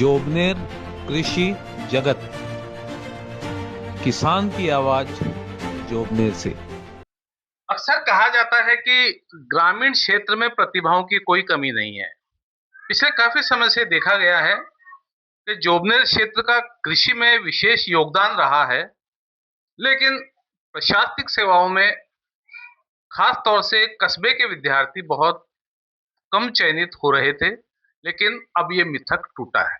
जोबनेर कृषि जगत, किसान की आवाज जोबनेर से। अक्सर कहा जाता है कि ग्रामीण क्षेत्र में प्रतिभाओं की कोई कमी नहीं है। पिछले काफी समय से देखा गया है कि जोबनेर क्षेत्र का कृषि में विशेष योगदान रहा है, लेकिन प्रशासनिक सेवाओं में खास तौर से कस्बे के विद्यार्थी बहुत कम चयनित हो रहे थे, लेकिन अब ये मिथक टूटा है।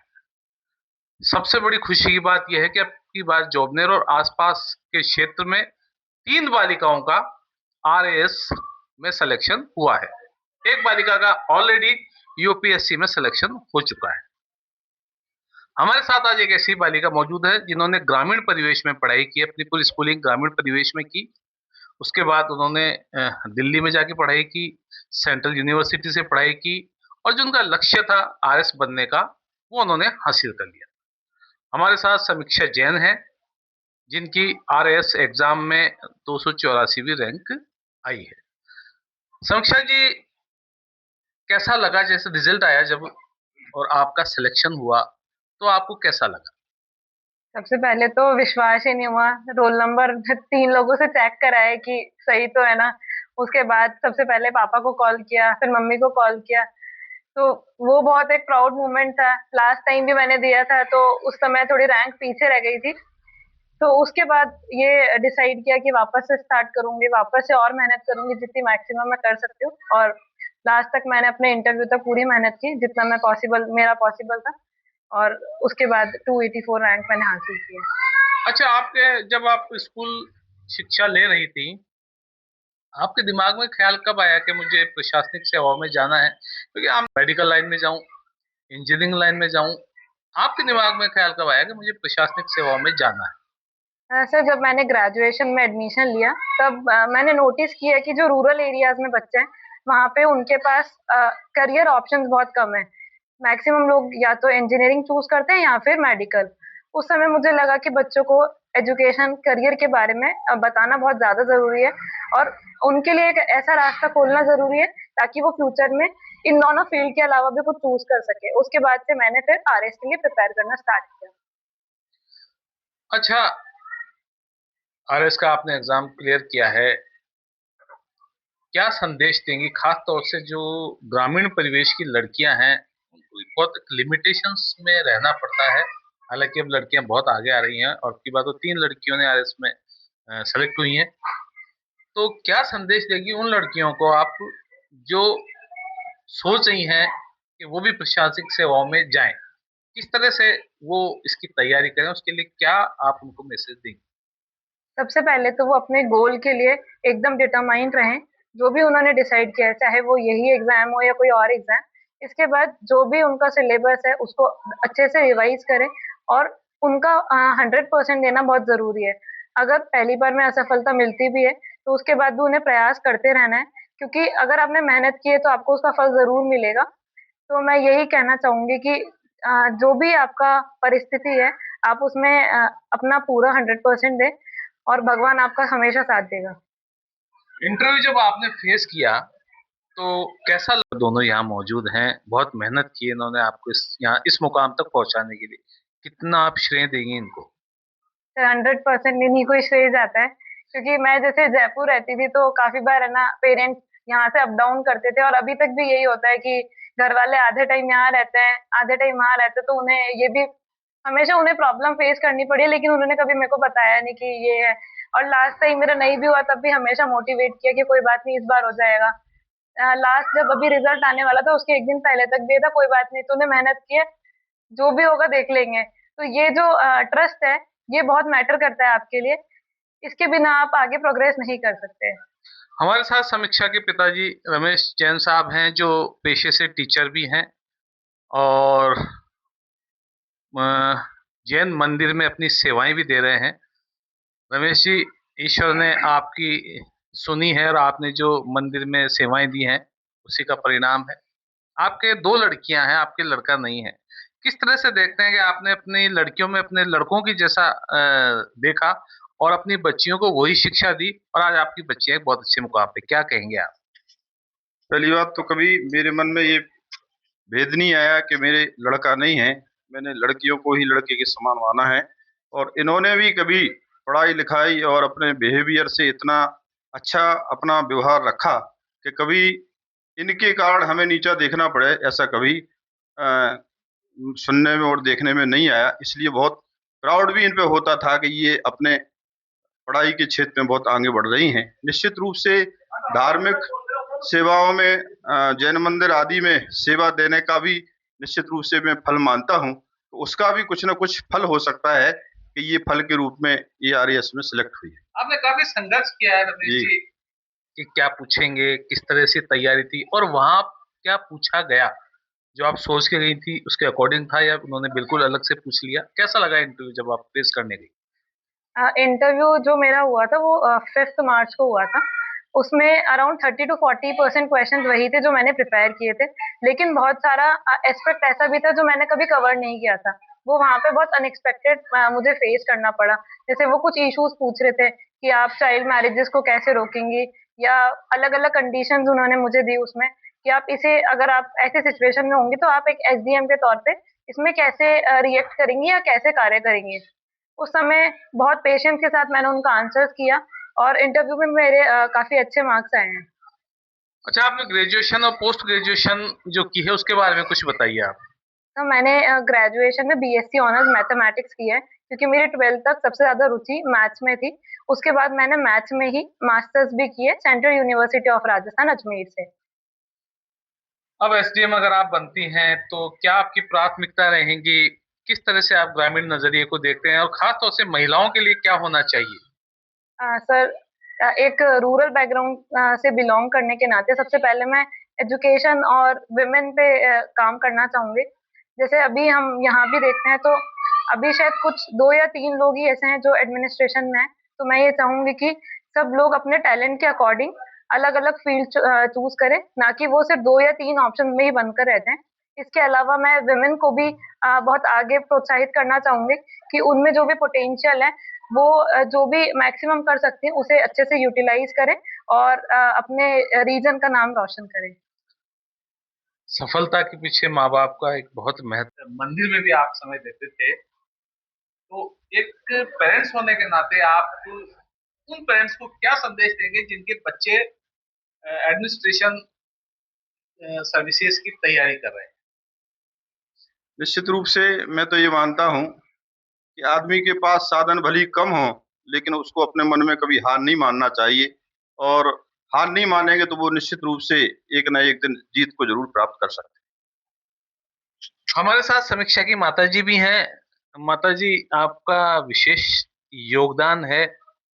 सबसे बड़ी खुशी की बात यह है कि अब की बार जोबनेर और आसपास के क्षेत्र में 3 बालिकाओं का आरएएस में सिलेक्शन हुआ है। एक बालिका का ऑलरेडी यूपीएससी में सिलेक्शन हो चुका है। हमारे साथ आज एक ऐसी बालिका मौजूद है जिन्होंने ग्रामीण परिवेश में पढ़ाई की, अपनी पूरी स्कूलिंग ग्रामीण परिवेश में की। उसके बाद उन्होंने दिल्ली में जाके पढ़ाई की, सेंट्रल यूनिवर्सिटी से पढ़ाई की, और जो उनका लक्ष्य था आरएस बनने का, वो उन्होंने हासिल कर लिया। हमारे साथ समीक्षा जैन है, जिनकी आरएएस एग्जाम में 284वीं रैंक आई है। समीक्षा जी, कैसा लगा जैसे रिजल्ट आया जब और आपका सिलेक्शन हुआ, तो आपको कैसा लगा? सबसे पहले तो विश्वास ही नहीं हुआ। रोल नंबर 3 लोगों से चेक कराया कि सही तो है ना। उसके बाद सबसे पहले पापा को कॉल किया, फिर मम्मी को कॉल किया। तो वो बहुत एक प्राउड मोमेंट था। लास्ट टाइम भी मैंने दिया था तो उस समय थोड़ी रैंक पीछे रह गई थी। तो उसके बाद ये डिसाइड किया कि वापस से स्टार्ट करूंगी, वापस से और मेहनत करूंगी जितनी मैक्सिमम मैं कर सकती हूँ। और लास्ट तक मैंने अपने इंटरव्यू तक पूरी मेहनत की जितना मेरा पॉसिबल था। और उसके बाद 284 रैंक मैंने हासिल किया। अच्छा, आपके जब आप स्कूल शिक्षा ले रही थी, आपके दिमाग में ख्याल कब आया कि मुझे प्रशासनिक सेवाओं में जाना है? क्योंकि आप मेडिकल लाइन में जाऊं, इंजीनियरिंग लाइन में जाऊं, आपके दिमाग में ख्याल कब आया कि मुझे प्रशासनिक सेवाओं में जाना है? सर, जब मैंने ग्रेजुएशन में एडमिशन लिया तब मैंने नोटिस किया कि जो रूरल एरियाज में बच्चे हैं वहाँ पे उनके पास करियर ऑप्शंस बहुत कम है। मैक्सिमम लोग या तो इंजीनियरिंग चूज करते हैं या फिर मेडिकल। उस समय मुझे लगा कि बच्चों को एजुकेशन करियर के बारे में बताना बहुत ज्यादा जरूरी है और उनके लिए एक ऐसा रास्ता खोलना जरूरी है ताकि वो फ्यूचर में इन दोनों फील्ड के अलावा भी कुछ चूज कर सके। उसके बाद से मैंने फिर आरएस के लिए प्रिपेयर करना स्टार्ट किया। अच्छा, आरएस का आपने एग्जाम क्लियर किया है, क्या संदेश देंगी खास तौर से जो ग्रामीण परिवेश की लड़कियां हैं? उनको बहुत लिमिटेशंस में रहना पड़ता है। हालांकि अब लड़कियां बहुत आगे आ रही हैं और की बात तो 3 लड़कियों ने आरएस में सेलेक्ट हुई हैं। तो क्या संदेश देगी उन लड़कियों को आप जो सोच रही हैं कि वो भी प्रशासनिक सेवाओं में जाएं? किस तरह से वो इसकी तैयारी करें, उसके लिए क्या आप उनको मैसेज देंगे? सबसे पहले तो वो अपने गोल के लिए एकदम डिटरमाइंड रहें। जो भी उन्होंने डिसाइड किया है, चाहे वो यही एग्जाम हो या कोई और एग्जाम, इसके बाद जो भी उनका सिलेबस है उसको अच्छे से रिवाइज करें और उनका 100% देना बहुत जरूरी है। अगर पहली बार में असफलता मिलती भी है तो उसके बाद भी उन्हें प्रयास करते रहना है, क्योंकि अगर आपने मेहनत की है तो आपको उसका फल जरूर मिलेगा। तो मैं यही कहना चाहूंगी कि जो भी आपका परिस्थिति है, आप उसमें अपना पूरा 100% दें और भगवान आपका हमेशा साथ देगा। इंटरव्यू जब आपने फेस किया तो कैसा लगा? दोनों यहाँ मौजूद हैं, बहुत मेहनत की इन्होंने आपको यहाँ इस मुकाम तक पहुंचाने के लिए। कितना आप श्रेय देंगे इनको? 100% इन्हीं को ही श्रेय जाता है, क्योंकि मैं जैसे जयपुर रहती थी तो काफी बार है ना पेरेंट्स यहाँ से अप डाउन करते थे और अभी तक भी यही होता है कि घर वाले आधे टाइम यहाँ रहते हैं, आधे टाइम वहाँ रहते हैं। तो उन्हें ये भी हमेशा उन्हें प्रॉब्लम फेस करनी पड़ी है, लेकिन उन्होंने कभी मेरे को बताया नहीं कि ये है। और लास्ट टाइम मेरा नहीं भी हुआ तब भी हमेशा मोटिवेट किया कि कोई बात नहीं, इस बार हो जाएगा। लास्ट जब अभी रिजल्ट आने वाला था उसके एक दिन पहले तक भी था, कोई बात नहीं, तूने मेहनत की है, जो भी होगा देख लेंगे। तो ये जो ट्रस्ट है ये बहुत मैटर करता है आपके लिए। इसके बिना आप आगे प्रोग्रेस नहीं कर सकते। हमारे साथ समीक्षा के पिताजी रमेश जैन साहब हैं, जो पेशे से टीचर भी हैं और जैन मंदिर में अपनी सेवाएं भी दे रहे हैं। रमेश जी, ईश्वर ने आपकी सुनी है और आपने जो मंदिर में सेवाएं दी हैं उसी का परिणाम है। आपके 2 लड़कियां हैं, आपके लड़का नहीं है। किस तरह से देखते हैं कि आपने अपनी लड़कियों में अपने लड़कों की जैसा देखा और अपनी बच्चियों को वही शिक्षा दी और आज आपकी बच्चियां एक बहुत अच्छे मुकाम पे, क्या कहेंगे आप? पहली बात तो कभी मेरे मन में ये भेद नहीं आया कि मेरे लड़का नहीं है। मैंने लड़कियों को ही लड़के के समान माना है। और इन्होंने भी कभी पढ़ाई लिखाई और अपने बिहेवियर से इतना अच्छा अपना व्यवहार रखा कि कभी इनके कारण हमें नीचा देखना पड़े, ऐसा कभी सुनने में और देखने में नहीं आया। इसलिए बहुत प्राउड भी इन पे होता था कि ये अपने पढ़ाई के क्षेत्र में बहुत आगे बढ़ रही हैं। निश्चित रूप से धार्मिक सेवाओं में जैन मंदिर आदि में सेवा देने का भी निश्चित रूप से मैं फल मानता हूँ। तो उसका भी कुछ न कुछ फल हो सकता है कि ये फल के रूप में ये आरएएस में सिलेक्ट हुई है। आपने काफी संघर्ष किया है रमेश जी। जी कि क्या पूछेंगे, किस तरह से तैयारी थी और वहां क्या पूछा गया, जो आप सोच के गई थी उसके अकॉर्डिंग था या उन्होंने बिल्कुल अलग से पूछ लिया? कैसा लगा इंटरव्यू जब आप फेस करने गई? इंटरव्यू जो मेरा हुआ था वो 5th मार्च को हुआ था। उसमें अराउंड 30 to 40% क्वेश्चन वही थे जो मैंने प्रिपेयर किए थे, लेकिन बहुत सारा एस्पेक्ट ऐसा भी था जो मैंने कभी कवर नहीं किया था। वो वहाँ पे बहुत अनएक्सपेक्टेड मुझे फेस करना पड़ा। जैसे वो कुछ इश्यूज पूछ रहे थे कि आप चाइल्ड मैरिजेस को कैसे रोकेंगी, या अलग अलग कंडीशंस उन्होंने मुझे दी उसमें कि आप इसे, अगर आप ऐसे सिचुएशन में होंगे तो आप एक एसडीएम के तौर पे इसमें कैसे रिएक्ट करेंगी या कैसे कार्य करेंगी। उस समय बहुत पेशेंस के साथ मैंने उनका आंसर्स किया और इंटरव्यू में मेरे काफी अच्छे मार्क्स आए हैं। अच्छा, आपने ग्रेजुएशन और पोस्ट ग्रेजुएशन जो की है उसके बारे में कुछ बताइए आप। तो मैंने ग्रेजुएशन में बीएससी ऑनर्स मैथमेटिक्स की है, क्योंकि मेरी 12th तक सबसे ज्यादा रुचि मैथ्स में थी। उसके बाद मैंने मैथ्स में ही मास्टर्स भी की है central university of Rajasthan Ajmer से। अब एसडीएम अगर आप बनती हैं तो क्या आपकी प्राथमिकता रहेंगी? किस तरह से आप ग्रामीण नजरिए को देखते हैं और खास तौर से महिलाओं के लिए क्या होना चाहिए? सर, एक रूरल बैकग्राउंड से बिलोंग करने के नाते सबसे पहले मैं एजुकेशन और विमेन पे काम करना चाहूंगी। जैसे अभी हम यहाँ भी देखते हैं तो अभी शायद कुछ 2 या 3 लोग ही ऐसे हैं जो एडमिनिस्ट्रेशन में हैं। तो मैं ये चाहूंगी कि सब लोग अपने टैलेंट के अकॉर्डिंग अलग अलग फील्ड चूज करें, ना कि वो सिर्फ 2 या 3 ऑप्शन में ही बनकर रहते हैं। इसके अलावा मैं विमेन को भी बहुत आगे प्रोत्साहित करना चाहूंगी कि उनमें जो भी पोटेंशियल है वो जो भी मैक्सिमम कर सकती हैं उसे अच्छे से यूटिलाइज करें और अपने रीजन का नाम रोशन करें। सफलता के पीछे माँ बाप का एक बहुत महत्व, मंदिर में भी आप समय देते थे, तो एक पेरेंट्स होने के नाते आप उन पेरेंट्स को क्या संदेश देंगे जिनके बच्चे एडमिनिस्ट्रेशन सर्विसेज की तैयारी कर रहे हैं? निश्चित रूप से मैं तो ये मानता हूँ कि आदमी के पास साधन भले ही कम हो, लेकिन उसको अपने मन में कभी हार नहीं मानना चाहिए। और हार नहीं मानेंगे तो वो निश्चित रूप से एक ना एक दिन जीत को जरूर प्राप्त कर सकते हैं। हमारे साथ समीक्षा की माताजी भी हैं। माताजी, आपका विशेष योगदान है।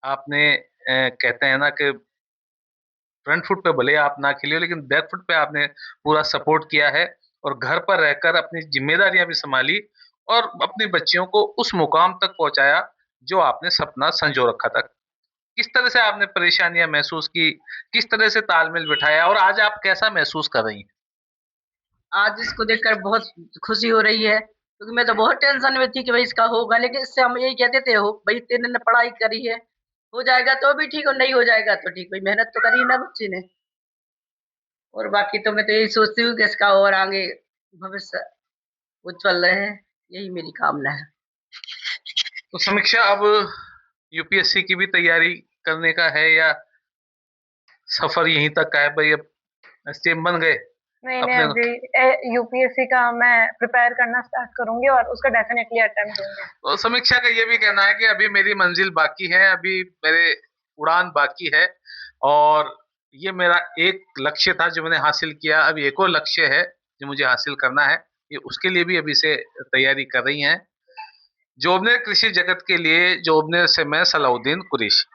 आपने कहते हैं ना कि फ्रंट फुट पे भले आप ना खेलिए, लेकिन बैक फुट पे आपने पूरा सपोर्ट किया है और घर पर रहकर अपनी जिम्मेदारियां भी संभाली और अपनी बच्चियों को उस मुकाम तक पहुंचाया जो आपने सपना संजो रखा था। किस तरह से आपने परेशानियां महसूस की, किस तरह से तालमेल बिठाया और आज आप कैसा महसूस कर रही हैं? आज इसको देखकर बहुत खुशी हो रही है, क्योंकि मैं तो बहुत टेंशन में थी कि भाई इसका होगा, लेकिन इससे हम यही कहते थे, हो भाई तेरे ने पढ़ाई करी है, हो जाएगा तो भी ठीक, और नहीं हो जाएगा तो ठीक, भाई मेहनत तो करी ना बच्ची ने। और बाकी तो मैं तो यही सोचती हूँ कि इसका और आगे भविष्य उज्जवल रहे, यही मेरी कामना है। तो समीक्षा, अब यूपीएससी की भी तैयारी करने का है या सफर यहीं तक का है? भाई अब एसडीएम बन गए, नहीं, अभी यूपीएससी का मैं प्रिपेयर करना स्टार्ट करूंगी और उसका डेफिनेटली अटेम्प्ट दूंगी। तो समीक्षा का ये भी कहना है कि अभी मेरी मंजिल बाकी है, अभी मेरे उड़ान बाकी है और ये मेरा एक लक्ष्य था जो मैंने हासिल किया, अभी एक और लक्ष्य है जो मुझे हासिल करना है, ये उसके लिए भी अभी से तैयारी कर रही हैं। जोबनेर कृषि जगत के लिए जोबनेर से मैं सलाउद्दीन कुरैशी।